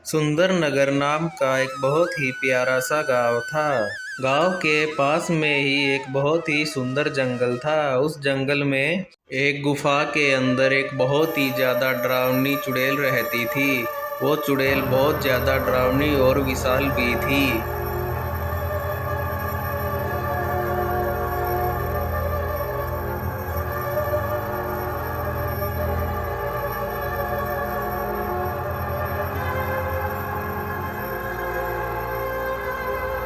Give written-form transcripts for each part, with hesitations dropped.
सुंदर नगर नाम का एक बहुत ही प्यारा सा गांव था। गांव के पास में ही एक बहुत ही सुंदर जंगल था। उस जंगल में एक गुफा के अंदर एक बहुत ही ज़्यादा डरावनी चुड़ैल रहती थी। वो चुड़ैल बहुत ज़्यादा डरावनी और विशाल भी थी।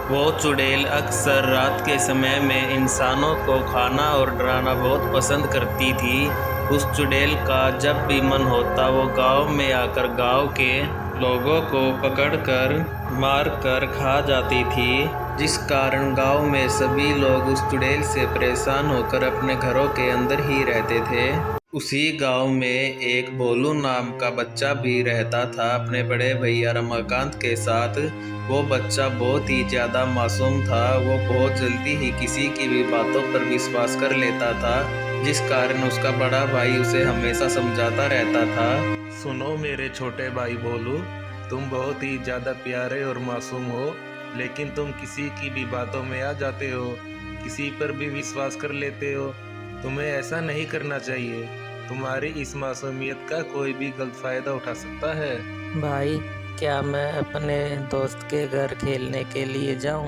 वो चुड़ैल अक्सर रात के समय में इंसानों को खाना और डराना बहुत पसंद करती थी। उस चुड़ैल का जब भी मन होता वो गांव में आकर गांव के लोगों को पकड़कर मारकर खा जाती थी, जिस कारण गांव में सभी लोग उस चुड़ैल से परेशान होकर अपने घरों के अंदर ही रहते थे। उसी गांव में एक भोलू नाम का बच्चा भी रहता था अपने बड़े भैया रमाकांत के साथ। वो बच्चा बहुत ही ज़्यादा मासूम था। वो बहुत जल्दी ही किसी की भी बातों पर विश्वास कर लेता था, जिस कारण उसका बड़ा भाई उसे हमेशा समझाता रहता था। सुनो मेरे छोटे भाई भोलू, तुम बहुत ही ज़्यादा प्यारे और मासूम हो, लेकिन तुम किसी की भी बातों में आ जाते हो, किसी पर भी विश्वास कर लेते हो। तुम्हें ऐसा नहीं करना चाहिए। तुम्हारी इस मासूमियत का कोई भी गलत फायदा उठा सकता है। भाई, क्या मैं अपने दोस्त के घर खेलने के लिए जाऊं?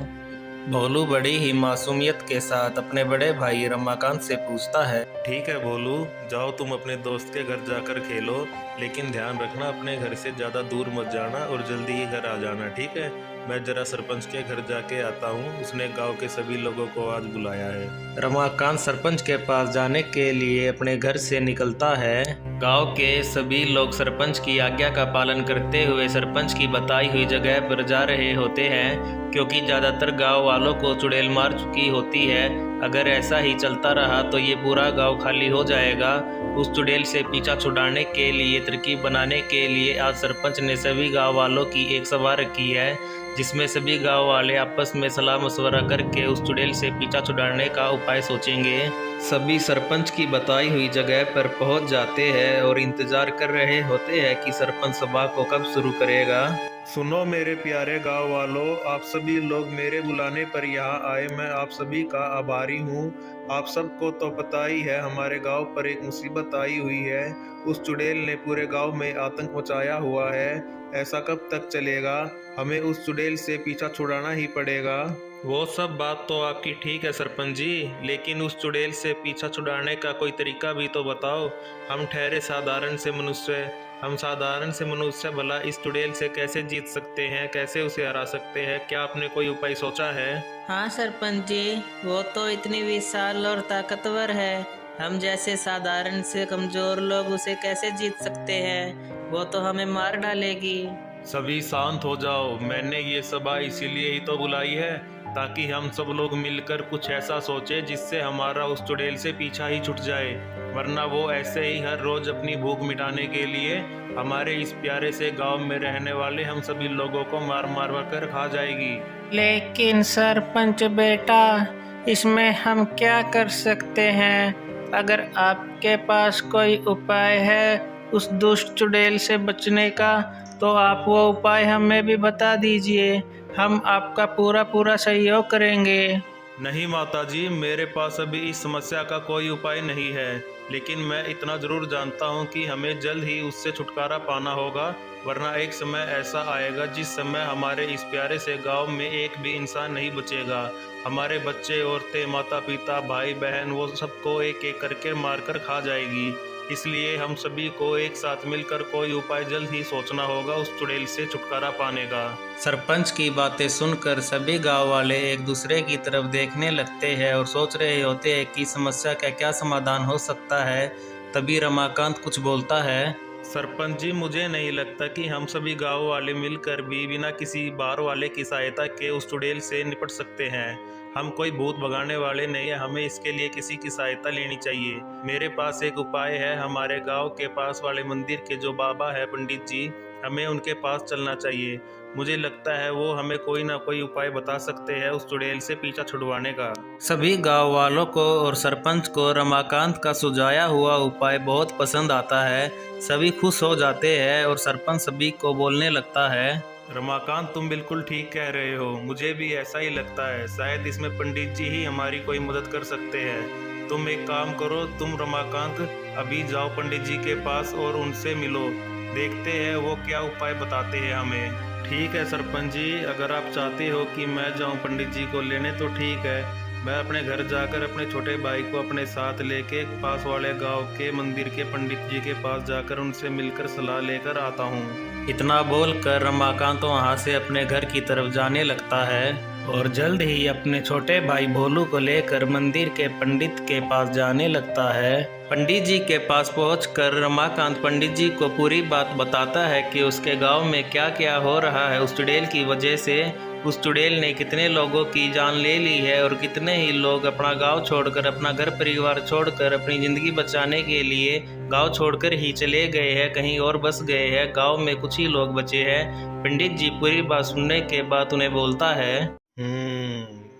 भोलू बड़ी ही मासूमियत के साथ अपने बड़े भाई रमाकांत से पूछता है। ठीक है भोलू, जाओ तुम अपने दोस्त के घर जाकर खेलो, लेकिन ध्यान रखना अपने घर से ज़्यादा दूर मत जाना और जल्दी ही घर आ जाना, ठीक है। मैं जरा सरपंच के घर जाके आता हूँ, उसने गांव के सभी लोगों को आज बुलाया है। रमाकांत सरपंच के पास जाने के लिए अपने घर से निकलता है। गांव के सभी लोग सरपंच की आज्ञा का पालन करते हुए सरपंच की बताई हुई जगह पर जा रहे होते हैं, क्योंकि ज़्यादातर गांव वालों को चुड़ैल मार चुकी होती है। अगर ऐसा ही चलता रहा तो ये पूरा गांव खाली हो जाएगा। उस चुड़ैल से पीछा छुड़ाने के लिए तरकीब बनाने के लिए आज सरपंच ने सभी गांव वालों की एक सभा रखी है, जिसमें सभी गांव वाले आपस में सलाह मशवरा करके उस चुड़ैल से पीछा छुड़ाने का उपाय सोचेंगे। सभी सरपंच की बताई हुई जगह पर पहुंच जाते हैं और इंतजार कर रहे होते हैं कि सरपंच सभा को कब शुरू करेगा। सुनो मेरे प्यारे गांव वालों, आप सभी लोग मेरे बुलाने पर यहाँ आए, मैं आप सभी का आभारी हूँ। आप सबको तो पता ही है हमारे गांव पर एक मुसीबत आई हुई है। उस चुड़ैल ने पूरे गांव में आतंक मचाया हुआ है। ऐसा कब तक चलेगा? हमें उस चुड़ैल से पीछा छुड़ाना ही पड़ेगा। वो सब बात तो आपकी ठीक है सरपंच जी, लेकिन उस चुड़ैल से पीछा छुड़ाने का कोई तरीका भी तो बताओ। हम ठहरे साधारण से मनुष्य, हम साधारण से मनुष्य भला इस चुड़ैल से कैसे जीत सकते हैं, कैसे उसे हरा सकते हैं? क्या आपने कोई उपाय सोचा है? हाँ सरपंच जी, वो तो इतनी विशाल और ताकतवर है। हम जैसे साधारण से कमजोर लोग उसे कैसे जीत सकते हैं? वो तो हमें मार डालेगी। सभी शांत हो जाओ। मैंने ये सभा इसीलिए ही तो बुलाई है, ताकि हम सब लोग मिलकर कुछ ऐसा सोचें जिससे हमारा उस चुड़ैल से पीछा ही छूट जाए, वरना वो ऐसे ही हर रोज अपनी भूख मिटाने के लिए हमारे इस प्यारे से गांव में रहने वाले हम सभी लोगों को मार मार कर खा जाएगी। लेकिन सरपंच बेटा, इसमें हम क्या कर सकते हैं? अगर आपके पास कोई उपाय है उस दुष्ट चुड़ैल से बचने का, तो आप वो उपाय हमें भी बता दीजिए। हम आपका पूरा सहयोग करेंगे। नहीं माताजी, मेरे पास अभी इस समस्या का कोई उपाय नहीं है, लेकिन मैं इतना जरूर जानता हूँ कि हमें जल्द ही उससे छुटकारा पाना होगा, वरना एक समय ऐसा आएगा जिस समय हमारे इस प्यारे से गांव में एक भी इंसान नहीं बचेगा। हमारे बच्चे, औरतें, माता पिता, भाई बहन, वो सबको एक एक करके मारकर खा जाएगी। इसलिए हम सभी को एक साथ मिलकर कोई उपाय जल्द ही सोचना होगा उस चुड़ैल से छुटकारा पाने का। सरपंच की बातें सुनकर सभी गांव वाले एक दूसरे की तरफ देखने लगते हैं और सोच रहे होते हैं कि समस्या का क्या समाधान हो सकता है। तभी रमाकांत कुछ बोलता है। सरपंच जी, मुझे नहीं लगता कि हम सभी गांव वाले मिलकर भी बिना किसी बाहर वाले की सहायता के उस चुड़ैल से निपट सकते हैं। हम कोई भूत भगाने वाले नहीं है, हमें इसके लिए किसी की सहायता लेनी चाहिए। मेरे पास एक उपाय है। हमारे गांव के पास वाले मंदिर के जो बाबा है पंडित जी, हमें उनके पास चलना चाहिए। मुझे लगता है वो हमें कोई ना कोई उपाय बता सकते हैं उस चुड़ैल से पीछा छुड़वाने का। सभी गांव वालों को और सरपंच को रमाकांत का सुझाया हुआ उपाय बहुत पसंद आता है। सभी खुश हो जाते हैं और सरपंच सभी को बोलने लगता है, रमाकांत तुम बिल्कुल ठीक कह रहे हो, मुझे भी ऐसा ही लगता है। शायद इसमें पंडित जी ही हमारी कोई मदद कर सकते हैं। तुम एक काम करो, तुम रमाकांत अभी जाओ पंडित जी के पास और उनसे मिलो, देखते हैं वो क्या उपाय बताते हैं हमें। ठीक है सरपंच जी, अगर आप चाहते हो कि मैं जाऊं पंडित जी को लेने तो ठीक है। मैं अपने घर जाकर अपने छोटे भाई को अपने साथ लेके पास वाले गांव के मंदिर के पंडित जी के पास जाकर उनसे मिलकर सलाह लेकर आता हूँ। इतना बोलकर रमाकांत वहां से अपने घर की तरफ जाने लगता है और जल्द ही अपने छोटे भाई भोलू को लेकर मंदिर के पंडित के पास जाने लगता है। पंडित जी के पास पहुंचकर रमाकांत पंडित जी को पूरी बात बताता है कि उसके गांव में क्या क्या हो रहा है। उस चुड़ैल की वजह से उस चुड़ैल ने कितने लोगों की जान ले ली है और कितने ही लोग अपना गांव छोड़कर, अपना घर परिवार छोड़कर, अपनी ज़िंदगी बचाने के लिए गांव छोड़कर ही चले गए हैं, कहीं और बस गए हैं। गांव में कुछ ही लोग बचे हैं। पंडित जी पूरी बात सुनने के बाद उन्हें बोलता है,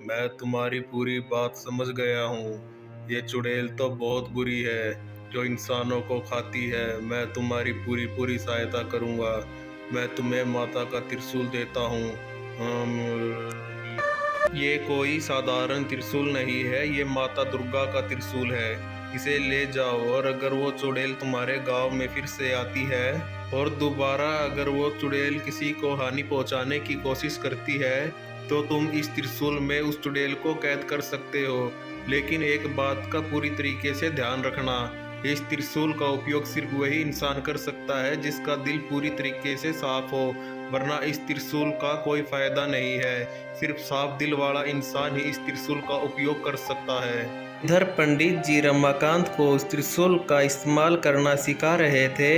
मैं तुम्हारी पूरी बात समझ गया हूँ। ये चुड़ैल तो बहुत बुरी है, जो इंसानों को खाती है। मैं तुम्हारी पूरी सहायता करूँगा। मैं तुम्हें माता का त्रिशूल देता हूँ। ये कोई साधारण त्रिशूल नहीं है, ये माता दुर्गा का त्रिशूल है। इसे ले जाओ और अगर वो चुड़ैल तुम्हारे गांव में फिर से आती है और दोबारा अगर वो चुड़ैल किसी को हानि पहुंचाने की कोशिश करती है तो तुम इस त्रिशूल में उस चुड़ैल को कैद कर सकते हो। लेकिन एक बात का पूरी तरीके से ध्यान रखना, इस त्रिशूल का उपयोग सिर्फ वही इंसान कर सकता है जिसका दिल पूरी तरीके से साफ हो, वरना इस त्रिशूल का कोई फायदा नहीं है। सिर्फ साफ दिल वाला इंसान ही इस त्रिशूल का उपयोग कर सकता है। इधर पंडित जी रमाकांत को उस त्रिशूल का इस्तेमाल करना सिखा रहे थे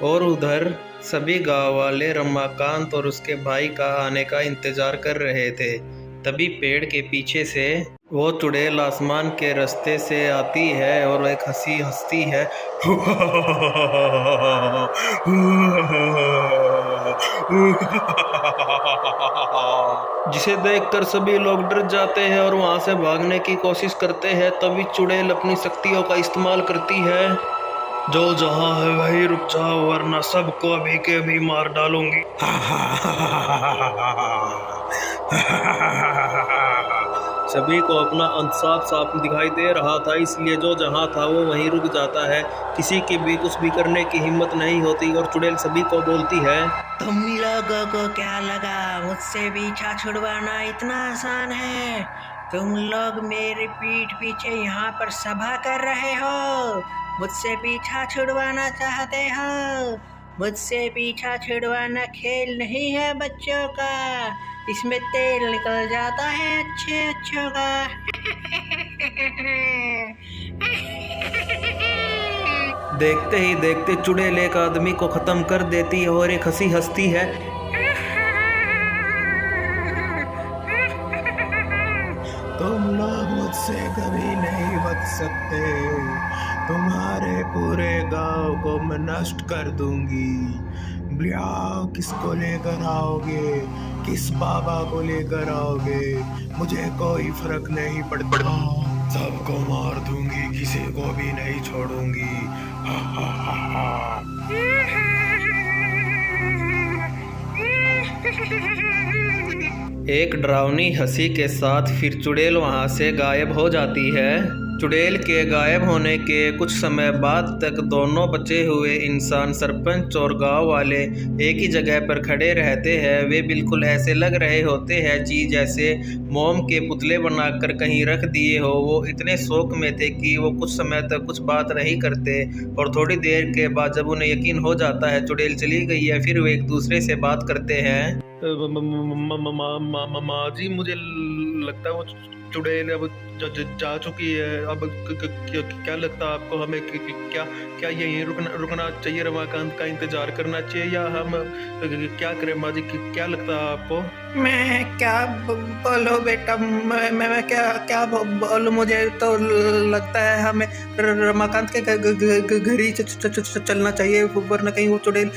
और उधर सभी गांव वाले रमाकांत और उसके भाई का आने का इंतजार कर रहे थे। तभी पेड़ के पीछे से वो चुड़ैल आसमान के रास्ते से आती है और एक हंसी हंसती है जिसे देखकर सभी लोग डर जाते हैं और वहां से भागने की कोशिश करते हैं। तभी चुड़ैल अपनी शक्तियों का इस्तेमाल करती है, जो जहां है वहीं रुक जाओ वरना सबको अभी के अभी मार डालूंगी। सभी को अपना अंत साफ साफ दिखाई दे रहा था, इसलिए जो जहां था वो वहीं रुक जाता है। किसी की भी कुछ भी करने की हिम्मत नहीं होती और चुड़ैल सभी को बोलती है, तुम लोगों को क्या लगा मुझसे पीछा छुड़वाना इतना आसान है? तुम लोग मेरे पीठ पीछे यहाँ पर सभा कर रहे हो, मुझसे पीछा छुड़वाना चाहते हो? मुझसे पीछा छुड़वाना खेल नहीं है बच्चों का, इसमें तेल निकल जाता है अच्छों का। देखते ही देखते चुड़ैल एक आदमी को खत्म कर देती है और एक हंसी हंसती है। तुम लोग मुझसे कभी नहीं बच सकते, तुम्हारे पूरे गांव को मैं नष्ट कर दूंगी। किसको लेकर आओगे, किस बाबा को लेकर आओगे, मुझे कोई फर्क नहीं पड़ता। सबको मार दूंगी, किसी को भी नहीं छोड़ूंगी। हा हा हा हा। एक डरावनी हंसी के साथ फिर चुड़ैल वहां से गायब हो जाती है। चुड़ैल के गायब होने के कुछ समय बाद तक दोनों बचे हुए इंसान, सरपंच और गांव वाले एक ही जगह पर खड़े रहते हैं। वे बिल्कुल ऐसे लग रहे होते हैं जी जैसे मोम के पुतले बनाकर कहीं रख दिए हो। वो इतने शौक में थे कि वो कुछ समय तक कुछ बात नहीं करते और थोड़ी देर के बाद जब उन्हें यकीन हो जाता है चुड़ैल चली गई है, फिर वे एक दूसरे से बात करते हैं। माँ जी, मुझे लगता है वो चुड़ैल अब जा चुकी है। अब क्या लगता है आपको, हमें क्या क्या यहीं रुकना चाहिए, रमाकांत का इंतजार करना चाहिए, या हम क्या करें माँ जी? क्या लगता है आपको? मैं क्या बोलो बेटा, मैं क्या बोलूं? मुझे तो लगता है हमें रमाकांत के घर ही चलना चाहिए, वरना कहीं वो चुड़ैल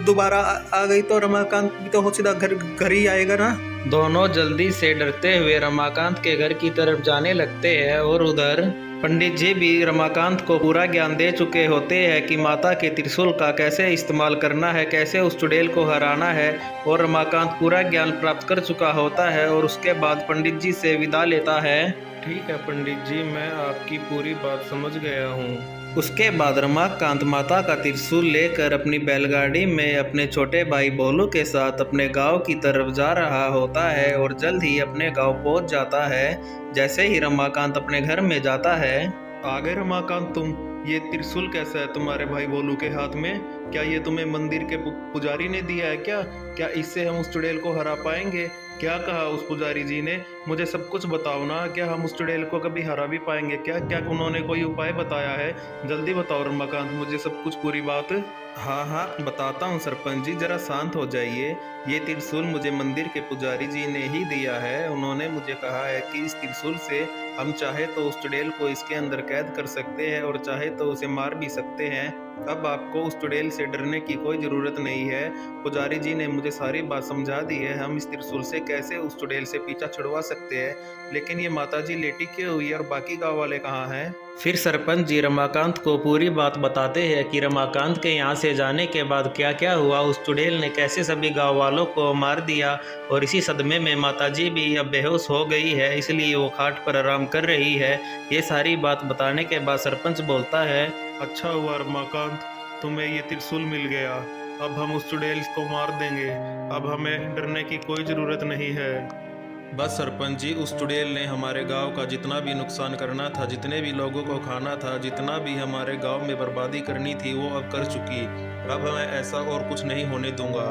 दोबारा आ गई तो रमाकांत भी तो सीधा घर ही आएगा ना। दोनों जल्दी से डरते हुए रमाकांत के घर की तरफ जाने लगते हैं और उधर पंडित जी भी रमाकांत को पूरा ज्ञान दे चुके होते हैं कि माता के त्रिशूल का कैसे इस्तेमाल करना है, कैसे उस चुड़ैल को हराना है, और रमाकांत पूरा ज्ञान प्राप्त कर चुका होता है और उसके बाद पंडित जी से विदा लेता है। ठीक है पंडित जी, मैं आपकी पूरी बात समझ गया हूँ। उसके बाद रमाकांत माता का त्रिशूल लेकर अपनी बैलगाड़ी में अपने छोटे भाई भोलू के साथ अपने गांव की तरफ जा रहा होता है और जल्द ही अपने गांव पहुंच जाता है। जैसे ही रमाकांत अपने घर में जाता है, आ गए रमाकांत तुम? ये त्रिशूल कैसा है तुम्हारे भाई भोलू के हाथ में? क्या ये तुम्हें मंदिर के पुजारी ने दिया है क्या इससे हम उस चुड़ैल को हरा पाएंगे? क्या कहा उस पुजारी जी ने? मुझे सब कुछ बताओ ना, क्या हम उस चुड़ैल को कभी हरा भी पाएंगे? क्या उन्होंने कोई उपाय बताया है? जल्दी बताओ रमाकांत मुझे सब कुछ, पूरी बात। हाँ बताता हूँ सरपंच जी, जरा शांत हो जाइए। ये त्रिशूल मुझे मंदिर के पुजारी जी ने ही दिया है। उन्होंने मुझे कहा है कि इस त्रिशूल से हम चाहे तो उस चुड़ैल को इसके अंदर कैद कर सकते हैं और चाहे तो उसे मार भी सकते हैं। अब आपको उस चुड़ैल से डरने की कोई ज़रूरत नहीं है। पुजारी जी ने मुझे सारी बात समझा दी है, हम इस त्रिशूल से कैसे उस चुड़ैल से पीछा छुड़वा सकते हैं। लेकिन ये माताजी लेटी क्यों हुई है और बाकी गांव वाले कहाँ हैं? फिर सरपंच जी रमाकांत को पूरी बात बताते हैं कि रमाकांत के यहाँ से जाने के बाद क्या क्या हुआ, उस चुड़ैल ने कैसे सभी गांव वालों को मार दिया, और इसी सदमे में माताजी भी अब बेहोश हो गई है, इसलिए वो खाट पर आराम कर रही है। ये सारी बात बताने के बाद सरपंच बोलता है, अच्छा हुआ रमाकांत, तुम्हें ये त्रिशूल मिल गया। अब हम उस चुड़ैल को मार देंगे, अब हमें डरने की कोई ज़रूरत नहीं है। बस सरपंच जी, उस चुड़ैल ने हमारे गांव का जितना भी नुकसान करना था, जितने भी लोगों को खाना था, जितना भी हमारे गांव में बर्बादी करनी थी, वो अब कर चुकी। अब मैं ऐसा और कुछ नहीं होने दूंगा।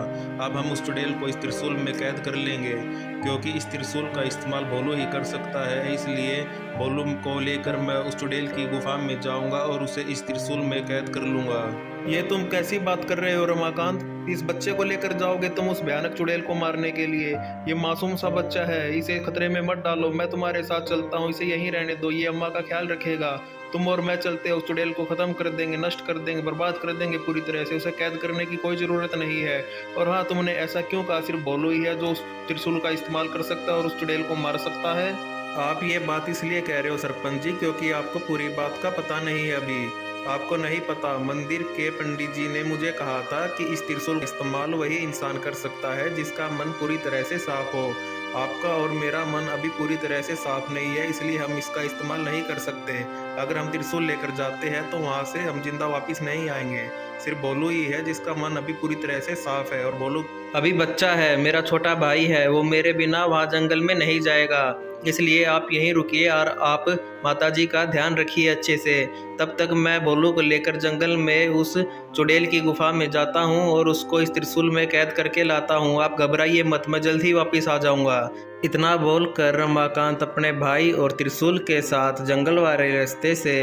अब हम उस चुड़ैल को इस त्रिशूल में कैद कर लेंगे, क्योंकि इस त्रिशूल का इस्तेमाल भोलू ही कर सकता है। इसलिए भोलू को लेकर मैं उस चुड़ैल की गुफा में जाऊंगा और उसे इस त्रिशूल में कैद कर लूंगा। ये तुम कैसी बात कर रहे हो रमाकांत? इस बच्चे को लेकर जाओगे तुम उस भयानक चुड़ैल को मारने के लिए? ये मासूम सा बच्चा है, इसे खतरे में मत डालो। मैं तुम्हारे साथ चलता हूँ, इसे यहीं रहने दो, ये अम्मा का ख्याल रखेगा। तुम और मैं चलते उस चुड़ैल को खत्म कर देंगे, नष्ट कर देंगे, बर्बाद कर देंगे पूरी तरह से। उसे कैद करने की कोई ज़रूरत नहीं है। और हाँ, तुमने ऐसा क्यों कहा? सिर्फ भोलू ही है जो उस त्रिशूल का इस्तेमाल कर सकता है और उस चुड़ैल को मार सकता है। आप ये बात इसलिए कह रहे हो सरपंच जी, क्योंकि आपको पूरी बात का पता नहीं है। अभी आपको नहीं पता, मंदिर के पंडित जी ने मुझे कहा था कि इस त्रिशूल का इस्तेमाल वही इंसान कर सकता है जिसका मन पूरी तरह से साफ हो। आपका और मेरा मन अभी पूरी तरह से साफ नहीं है, इसलिए हम इसका इस्तेमाल नहीं कर सकते। अगर हम त्रिशूल लेकर जाते हैं तो वहाँ से हम जिंदा वापस नहीं आएंगे। सिर्फ भोलू ही है जिसका मन अभी पूरी तरह से साफ है, और भोलू अभी बच्चा है, मेरा छोटा भाई है, वो मेरे बिना वहाँ जंगल में नहीं जाएगा। इसलिए आप यहीं रुकिए और आप माताजी का ध्यान रखिए अच्छे से। तब तक मैं भोलू को लेकर जंगल में उस चुड़ैल की गुफा में जाता हूँ और उसको इस त्रिशूल में कैद करके लाता हूँ। आप घबराइए मत, मैं जल्द ही वापस आ जाऊँगा। इतना बोलकर रमाकांत अपने भाई और त्रिशूल के साथ जंगल वाले रास्ते से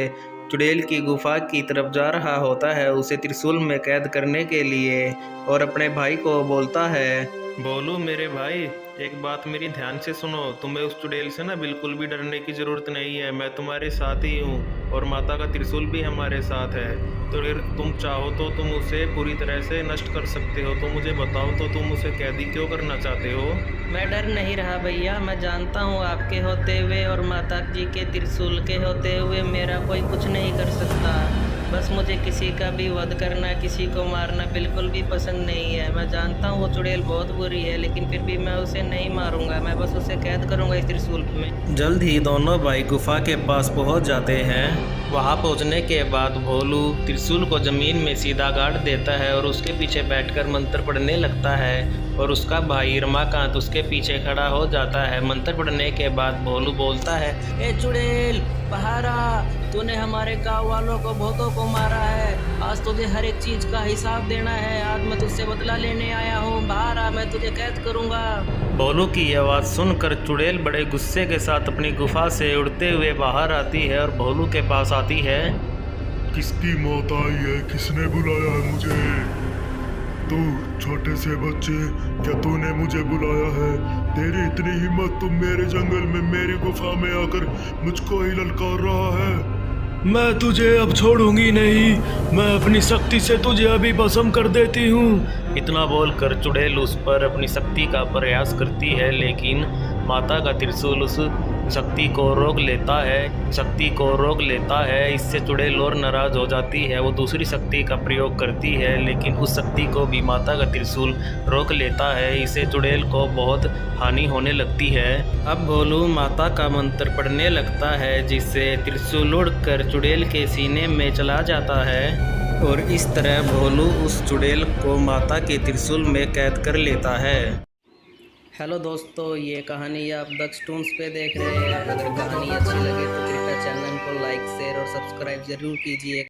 चुड़ैल की गुफा की तरफ जा रहा होता है, उसे त्रिशूल में कैद करने के लिए, और अपने भाई को बोलता है, भोलू मेरे भाई, एक बात मेरी ध्यान से सुनो। तुम्हें उस चुड़ैल से ना बिल्कुल भी डरने की ज़रूरत नहीं है। मैं तुम्हारे साथ ही हूँ और माता का त्रिशूल भी हमारे साथ है। तो अगर तुम चाहो तो तुम उसे पूरी तरह से नष्ट कर सकते हो। तो मुझे बताओ, तो तुम उसे कैदी क्यों करना चाहते हो? मैं डर नहीं रहा भैया, मैं जानता हूँ आपके होते हुए और माता जी के त्रिशूल के होते हुए मेरा कोई कुछ नहीं कर सकता। बस मुझे किसी का भी वध करना, किसी को मारना बिल्कुल भी पसंद नहीं है। मैं जानता हूँ वो चुड़ैल बहुत बुरी है, लेकिन फिर भी मैं उसे नहीं मारूंगा। मैं बस उसे कैद करूंगा इस त्रिशूल में। जल्द ही दोनों भाई गुफा के पास पहुंच जाते हैं। वहां पहुंचने के बाद भोलू त्रिशूल को जमीन में सीधा गाड़ देता है और उसके पीछे बैठकर मंत्र पढ़ने लगता है, और उसका भाई रमाकांत उसके पीछे खड़ा हो जाता है। मंत्र पढ़ने के बाद भोलू बोलता है, ए चुड़ैल बाहर आ, तूने हमारे गाँव वालों को भूतों को मारा है, आज आज तुझे हर एक चीज का हिसाब देना है। आज मैं तुझसे बदला लेने आया हूँ, बाहर आ, मैं तुझे कैद करूँगा। भोलू की आवाज़ सुनकर चुड़ैल बड़े गुस्से के साथ अपनी गुफा से उड़ते हुए बाहर आती है और भोलू के पास आती है। किसकी मौत आई है? किसने बुलाया है मुझे? तू छोटे से बच्चे, क्या तूने मुझे बुलाया है? तेरी इतनी हिम्मत, तुम मेरे जंगल में मेरी गुफा में आकर मुझको ही ललकार रहा है? मैं तुझे अब छोड़ूंगी नहीं। मैं अपनी शक्ति से तुझे अभी भस्म कर देती हूँ। इतना बोलकर चुड़ैल उस पर अपनी शक्ति का प्रयास करती है, लेकिन माता का त्रिशूल उस शक्ति को रोक लेता है। इससे चुड़ैल और नाराज हो जाती है। वो दूसरी शक्ति का प्रयोग करती है, लेकिन उस शक्ति को भी माता का त्रिशूल रोक लेता है। इससे चुड़ैल को बहुत हानि होने लगती है। अब भोलू माता का मंत्र पढ़ने लगता है, जिससे त्रिशूल उड़कर चुड़ैल के सीने में चला जाता है और इस तरह भोलू उस चुड़ैल को माता के त्रिशूल में कैद कर लेता है। हेलो दोस्तों, ये कहानी आप दक्षटून्स पे देख रहे हैं। अगर कहानी अच्छी लगे तो कृपया चैनल को लाइक, शेयर और सब्सक्राइब जरूर कीजिए।